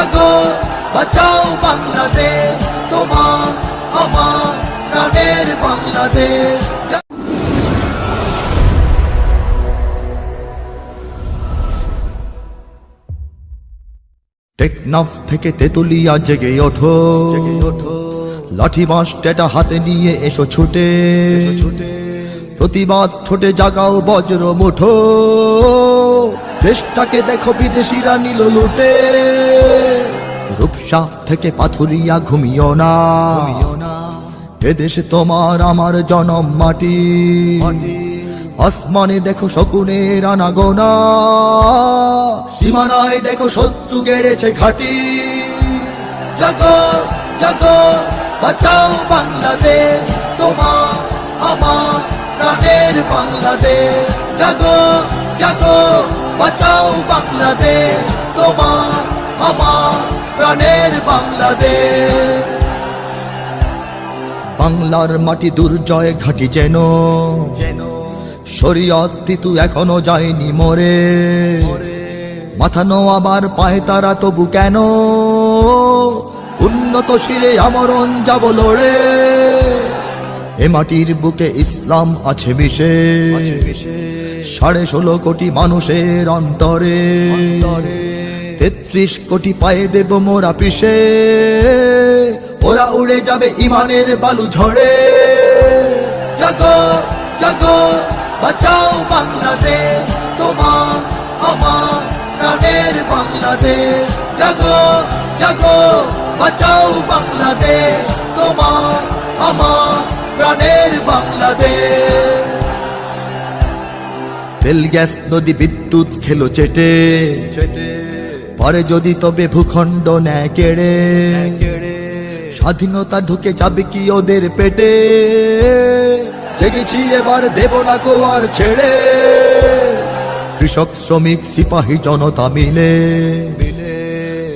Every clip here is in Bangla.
জাগো বাঁচাও বাংলাদেশ, তোমার আমার প্রাণের বাংলাদেশ। টেকনাফ থেকে তেতুলিয়া জেগে ওঠো, লাঠি বাঁশ টেটা হাতে নিয়ে এসো ছুটে, প্রতিবাদ ছোটে জাগাও বজ্র মুঠো। দেশটাকে দেখো বিদেশিরা নিল লুটে, রূপসা থেকে পাথুরিয়া ঘুমিও না, এদেশে তোমার আমার জনম মাটি। আসমানে দেখো শকুনের আনাগোনা, সীমানায় দেখো শত্রু গেড়েছে ঘাটি। জাগো জাগো বাঁচাও বাংলাদেশ, তোমার আমার প্রাণের বাংলাদেশ। জাগো জাগো বাঁচাও বাংলাদেশ, তোমার আমার প্রাণের বাংলাদেশ। বাংলার মাটি দুর্জয় ঘাটি যেন, শরীয়ত তিতু এখনো যায়নি মরে। মাথা নোয়াবার পায়ে তারা তবু কেন, উন্নত শিরে আমরণ যাব লড়ে। এ মাটির বুকে ইসলাম আছে বিশেষ, 16.5 কোটি মানুষের অন্তরে। 33 কোটি পায়ে দেব মোরা পিষে, ওরা উড়ে যাবে ইমানের বালু ঝড়ে। জাগো জাগো বাঁচাও বাংলাদেশ, তোমার আমার প্রাণের বাংলাদেশ। জাগো জাগো বাঁচাও বাংলাদেশ, তোমার আমার প্রাণের বাংলাদেশ। তেল গ্যাস নদী বিদ্যুৎ খেলো চেটে, পরে যদি তবে ভূখণ্ড নেয় কেড়ে। স্বাধীনতা ঢুকে যাবে কি ওদের পেটে, জেগেছি এবার দেব না গোয়ার ছেড়ে। কৃষক শ্রমিক সিপাহী জনতা মিলে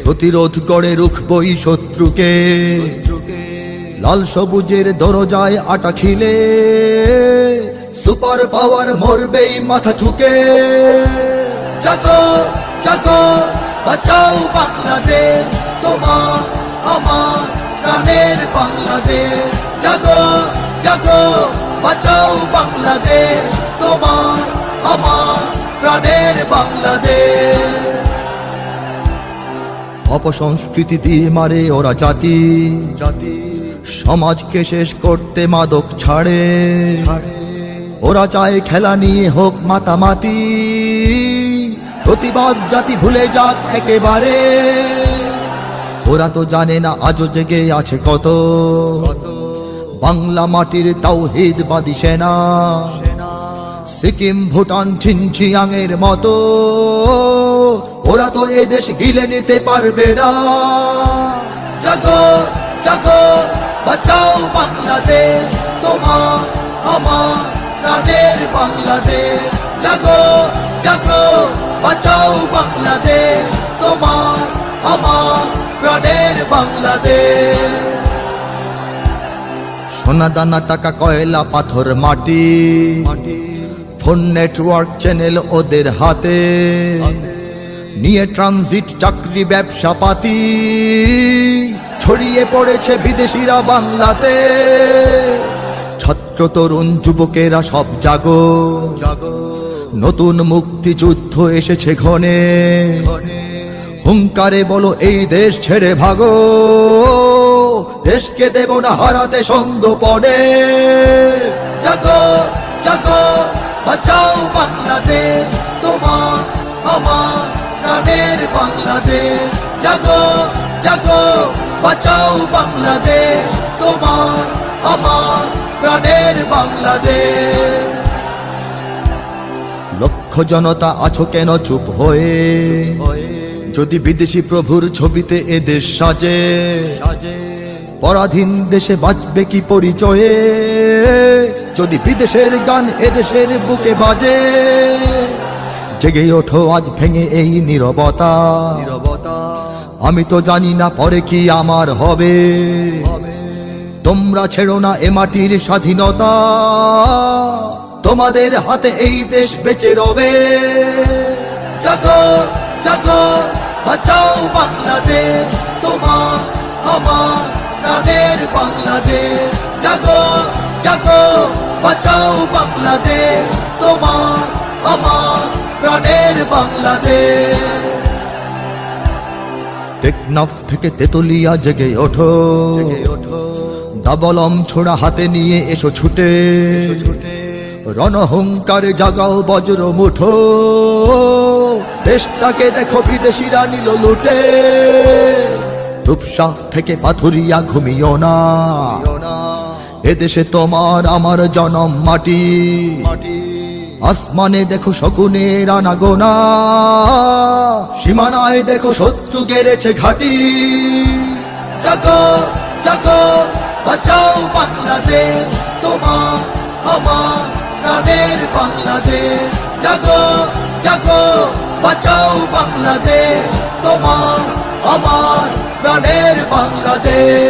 প্রতিরোধ গড়ে রুখবই শত্রুকে। লাল সবুজের দরজায় আটা খিলে, সুপার পাওয়ার মরবেই মাথা ঠুকে। জাগো জাগো বাঁচাও বাংলাদেশ, তোমার আমার প্রাণের বাংলাদেশ। জাগো জাগো বাঁচাও বাংলাদেশ, তোমার আমার প্রাণের বাংলাদেশ। অপসংস্কৃতি দিয়ে মারে ওরা জাতি, সমাজকে শেষ করতে মাদক ছাড়ে। ওরা চায় খেলা নিয়ে হোক মাতামাতি, প্রতিবাদ জাতি ভুলে যাক একেবারে। ওরা তো জানে না আজও জেগে আছে কত বাংলা মাটির তাওহীদবাদী সেনা। সিকিম ভুটান ঝিনঝিয়াংয়ের মতো ওরা তো এদেশ গিলে নিতে পারবে না। জাগো জাগো বাঁচাও বাংলাদেশ, তোমার আমার প্রাণের বাংলাদেশ। জাগো জাগো বাঁচাও বাংলাদেশ, তোমার আমার প্রাণের বাংলাদেশ। সোনা দানা টাকা কয়লা পাথর মাটি, ফোন নেটওয়ার্ক চ্যানেল ওদের হাতে। নিয়ে ট্রানজিট চাকরি ব্যবসা পাতি, ছড়িয়ে পড়েছে বিদেশিরা বাংলাতে। ছাত্র তরুণ যুবকেরা সব জাগো, নতুন মুক্তিযুদ্ধ এসেছে ঘনে। হুঙ্কারে বলো এই দেশ ছেড়ে ভাগো, দেশকে দেব না হারাতে সঙ্গোপনে। জাগো জাগো বাঁচাও বাংলাদেশ, তোমার আমার প্রাণের বাংলাদেশ। জাগো জাগো বাঁচাও বাংলাদেশ, তোমার আমার প্রাণের বাংলাদেশ। লক্ষ জনতা আছো কেন চুপ হয়ে, যদি বিদেশি প্রভুর ছবিতে এদেশ সাজে। পরাধীন দেশে বাঁচবে কি পরিচয়ে, যদি বিদেশের গান এদেশের বুকে বাজে। জেগে ওঠো আজ ভেঙে এই নীরবতা, আমি তো জানি না পরে কি আমার হবে। তোমরা ছেড়ো না এ মাটির স্বাধীনতা, তোমাদের হাতে এই দেশ বেঁচে রবে। জাগো জাগো বাঁচাও বাংলাদেশ, তোমার আমার প্রাণের বাংলাদেশ। জাগো জাগো, বাঁচাও বাংলাদেশ, তোমার আমার প্রাণের বাংলাদেশ। টেকনাফ থেকে তেতুলিয়া জেগে ওঠো, দাবলম ছোড়া হাতে নিয়ে এসো ছুটে, রণহুঙ্কারে জাগাও বজ্র মুঠো। দেশটাকে দেখো বিদেশিরা নিল লুটে, রূপসা থেকে পাথুরিয়া ঘুমিও না, এদেশে তোমার আমার জনম মাটি। আসমানে দেখো শকুনের আনাগোনা, সীমানায় দেখো শত্রু গেড়েছে ঘাঁটি। জাগো জাগো, বাঁচাও বাংলাদেশ, তোমার আমার প্রাণের বাংলাদেশ। জাগো জাগো, বাঁচাও বাংলাদেশ, তোমার আমার প্রাণের বাংলাদেশ।